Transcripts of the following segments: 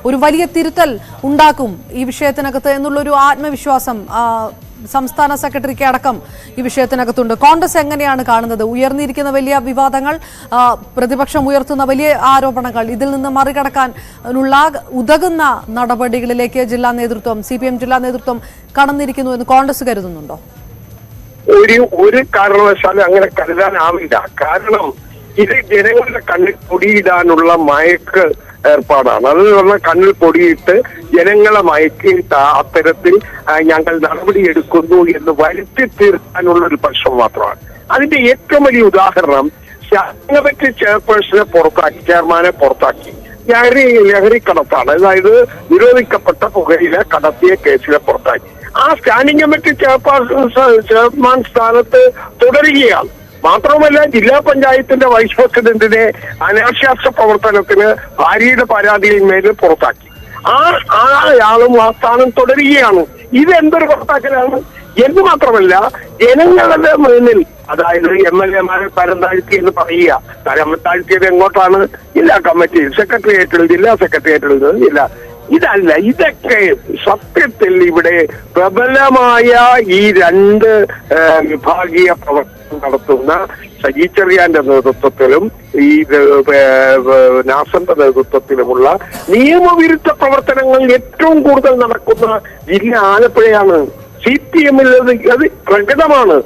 ഒരു വലിയ തിരുത്തൽ ഉണ്ടാക്കും ഈ വിഷയത്തിനകത്ത് എന്നുള്ളൊരു ആത്മവിശ്വാസം സംസ്ഥാന സെക്രട്ടറിക്ക് അടക്കം ഈ വിഷയത്തിനകത്തുണ്ട്. കോൺഗ്രസ് എങ്ങനെയാണ് കാണുന്നത്? ഉയർന്നിരിക്കുന്ന വലിയ വിവാദങ്ങൾ, പ്രതിപക്ഷം ഉയർത്തുന്ന വലിയ ആരോപണങ്ങൾ, ഇതിൽ നിന്ന് മറികടക്കാൻ ഉതകുന്ന നടപടികളിലേക്ക് ജില്ലാ നേതൃത്വം, CPM ജില്ലാ നേതൃത്വം കടന്നിരിക്കുന്നു എന്ന് കോൺഗ്രസ് കരുതുന്നുണ്ടോ? ഒരു കാരണവശാലും അങ്ങനെ കരുതാനാവില്ല. കാരണം ഇത് ജനങ്ങളുടെ കണ്ണിൽ പൊടിയിടാനുള്ള മയക്ക് ഏർപ്പാടാണ്. അത് പറഞ്ഞാൽ കണ്ണിൽ പൊടിയിട്ട് ജനങ്ങളെ മയക്കി അത്തരത്തിൽ ഞങ്ങൾ നടപടിയെടുക്കുന്നു എന്ന് വരുത്തി തീർക്കാനുള്ള ഒരു പ്രശ്നം മാത്രമാണ്. അതിന്റെ ഏറ്റവും വലിയ ഉദാഹരണം കമ്മിറ്റി ചെയർപേഴ്സണെ പുറത്താക്കി, ചെയർമാനെ പുറത്താക്കി. ലഹരി കടത്താണ്, അതായത് നിരോധിക്കപ്പെട്ട പുകയില കടത്തിയ കേസിലെ പുറത്താക്കി. ആ സ്റ്റാൻഡിംഗ് കമ്മിറ്റി ചെയർമാൻ സ്ഥാനത്ത് തുടരുകയാണ്. മാത്രമല്ല, ജില്ലാ പഞ്ചായത്തിന്റെ വൈസ് പ്രസിഡന്റിനെ അനാശാസ്ത്ര പ്രവർത്തനത്തിന് ഭാര്യയുടെ പരാതിയിന്മേൽ പുറത്താക്കി. ആളും ആ സ്ഥാനം തുടരുകയാണ്. ഇതെന്തൊരു പുറത്താക്കലാണ് എന്ന് മാത്രമല്ല, ജനങ്ങളുടെ മുന്നിൽ, അതായത് MLA-മാരെ തരം താഴ്ത്തി എന്ന് പറയുക. തരം താഴ്ത്തിയത് എങ്ങോട്ടാണ്? ജില്ലാ കമ്മിറ്റിയിൽ, സെക്രട്ടേറിയറ്റിൽ, ജില്ലാ സെക്രട്ടേറിയറ്റിൽ ഇല്ല. ഇതല്ല, ഇതൊക്കെ സത്യത്തിൽ ഇവിടെ പ്രബലമായ ഈ രണ്ട് വിഭാഗീയ പ്രവർത്തനം നടത്തുന്ന സജി ചെറിയാന്റെ നേതൃത്വത്തിലും ഈ നാസന്റെ നേതൃത്വത്തിലുമുള്ള നിയമവിരുദ്ധ പ്രവർത്തനങ്ങൾ ഏറ്റവും കൂടുതൽ നടക്കുന്ന ജില്ല ആലപ്പുഴയാണ്. CPM-ൽ അത് പ്രകടമാണ്.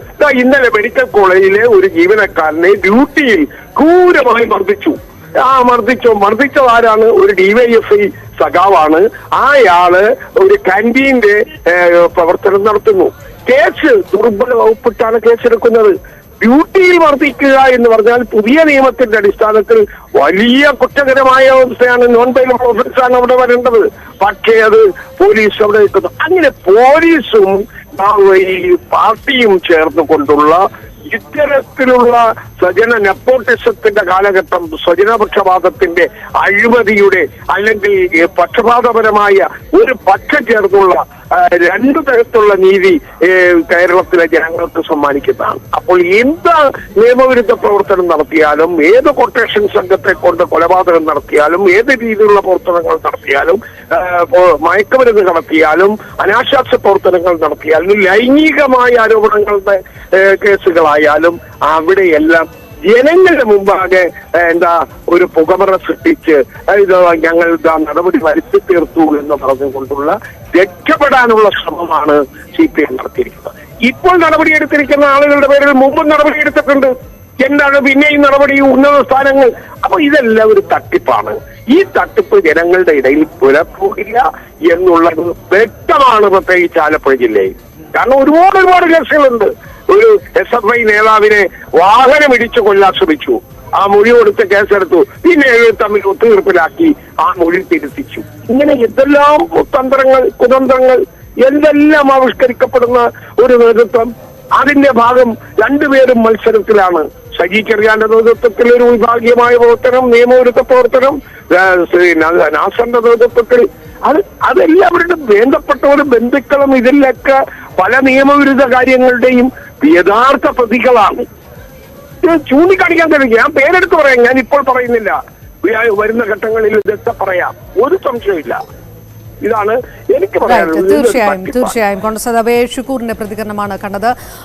ഇന്നലെ മെഡിക്കൽ കോളേജിലെ ഒരു ജീവനക്കാരനെ ഡ്യൂട്ടിയിൽ ക്രൂരമായി മർദ്ദിച്ചു. മർദ്ദിച്ചത് ആരാണ്? ഒരു DYFI സഖാവാണ്. അയാള് ഒരു കാന്റീന്റെ പ്രവർത്തനം നടത്തുന്നു. കേസ് ദുർബല വകുപ്പിട്ടാണ് കേസെടുക്കുന്നത്. ഡ്യൂട്ടിയിൽ മർദ്ദിക്കുക എന്ന് പറഞ്ഞാൽ പുതിയ നിയമത്തിന്റെ അടിസ്ഥാനത്തിൽ വലിയ കുറ്റകരമായ അവസ്ഥയാണ്. നോൺ ബെയിലബിൾ ഓഫൻസാണ് അവിടെ വരേണ്ടത്. പക്ഷേ അത് പോലീസ് അവിടെ എത്തുന്നു. അങ്ങനെ പോലീസും ഈ പാർട്ടിയും ചേർന്നുകൊണ്ടുള്ള ഇത്തരത്തിലുള്ള സ്വജന നെപ്പോട്ടിസത്തിന്റെ കാലഘട്ടം, സ്വജനപക്ഷപാതത്തിന്റെ, അഴിമതിയുടെ അല്ലെങ്കിൽ പക്ഷപാതപരമായ ഒരു പക്ഷം ചേർന്നുള്ള രണ്ടു തരത്തിലുള്ള നീതി കേരളത്തിലെ ജനങ്ങൾക്ക് സമ്മാനിക്കുന്നതാണ്. അപ്പോൾ എന്ത് നിയമവിരുദ്ധ പ്രവർത്തനം നടത്തിയാലും, ഏത് കൊട്ടേഷൻ സംഘത്തെ കൊണ്ട് കൊലപാതകം നടത്തിയാലും, ഏത് രീതിയിലുള്ള പ്രവർത്തനങ്ങൾ നടത്തിയാലും, മയക്കുമരുന്ന് നടത്തിയാലും, അനാശാസ്യ പ്രവർത്തനങ്ങൾ നടത്തിയാലും, ലൈംഗികമായ ആരോപണങ്ങളുടെ കേസുകളായാലും അവിടെയെല്ലാം ജനങ്ങളുടെ മുമ്പാകെ ഒരു പുകമറ സൃഷ്ടിച്ച് ഞങ്ങൾ നടപടി വരുത്തി തീർത്തു എന്ന് പറഞ്ഞുകൊണ്ടുള്ള രക്ഷപ്പെടാനുള്ള ശ്രമമാണ് CPM നടത്തിയിരിക്കുന്നത്. ഇപ്പോൾ നടപടിയെടുത്തിരിക്കുന്ന ആളുകളുടെ പേരിൽ മുമ്പും നടപടിയെടുത്തിട്ടുണ്ട്. എന്താണ് പിന്നെയും നടപടി? ഉന്നത സ്ഥാനങ്ങൾ. അപ്പൊ ഇതെല്ലാം ഒരു തട്ടിപ്പാണ്. ഈ തട്ടിപ്പ് ജനങ്ങളുടെ ഇടയിൽ പുലർത്തുകയില്ല എന്നുള്ളത് വ്യക്തമാണ്, പ്രത്യേകിച്ച് ആലപ്പുഴ ജില്ലയിൽ. കാരണം ഒരുപാട് കേസുകളുണ്ട്. ഒരു SFI നേതാവിനെ വാഹനം ഇടിച്ചു കൊല്ലാൻ ശ്രമിച്ചു. ആ മൊഴി കൊടുത്ത് കേസെടുത്തു. പിന്നെ തമ്മിൽ ഒത്തുതീർപ്പിലാക്കി ആ മൊഴി തിരുത്തിച്ചു. ഇങ്ങനെ എന്തെല്ലാം കുതന്ത്രങ്ങൾ എന്തെല്ലാം ആവിഷ്കരിക്കപ്പെടുന്ന ഒരു നേതൃത്വം. അതിന്റെ ഭാഗം രണ്ടുപേരും മത്സരത്തിലാണ്. സജി ചെറിയാന്റെ നേതൃത്വത്തിൽ ഒരു വിഭാഗീയമായ പ്രവർത്തനം, നിയമവിരുദ്ധ പ്രവർത്തനം, നാസറിന്റെ നേതൃത്വത്തിൽ അതെല്ലാവരുടെ ബന്ധപ്പെട്ടവരും ബന്ധുക്കളും ഇതിലൊക്കെ പല നിയമവിരുദ്ധ കാര്യങ്ങളുടെയും യഥാർത്ഥ പ്രതികളാണ്. ഇത് ചൂണ്ടിക്കാണിക്കാൻ കഴിയും. ഞാൻ പേരെടുത്ത് പറയാം, ഞാൻ ഇപ്പോൾ പറയുന്നില്ല. വരുന്ന ഘട്ടങ്ങളിൽ ഇതൊക്കെ പറയാം, ഒരു സംശയമില്ല. ഇതാണ് എനിക്ക് പറയാനുള്ളത്. തീർച്ചയായും കോൺഗ്രസ് നേതാവ് ഷുക്കൂറിന്റെ പ്രതികരണമാണ് കണ്ടത്.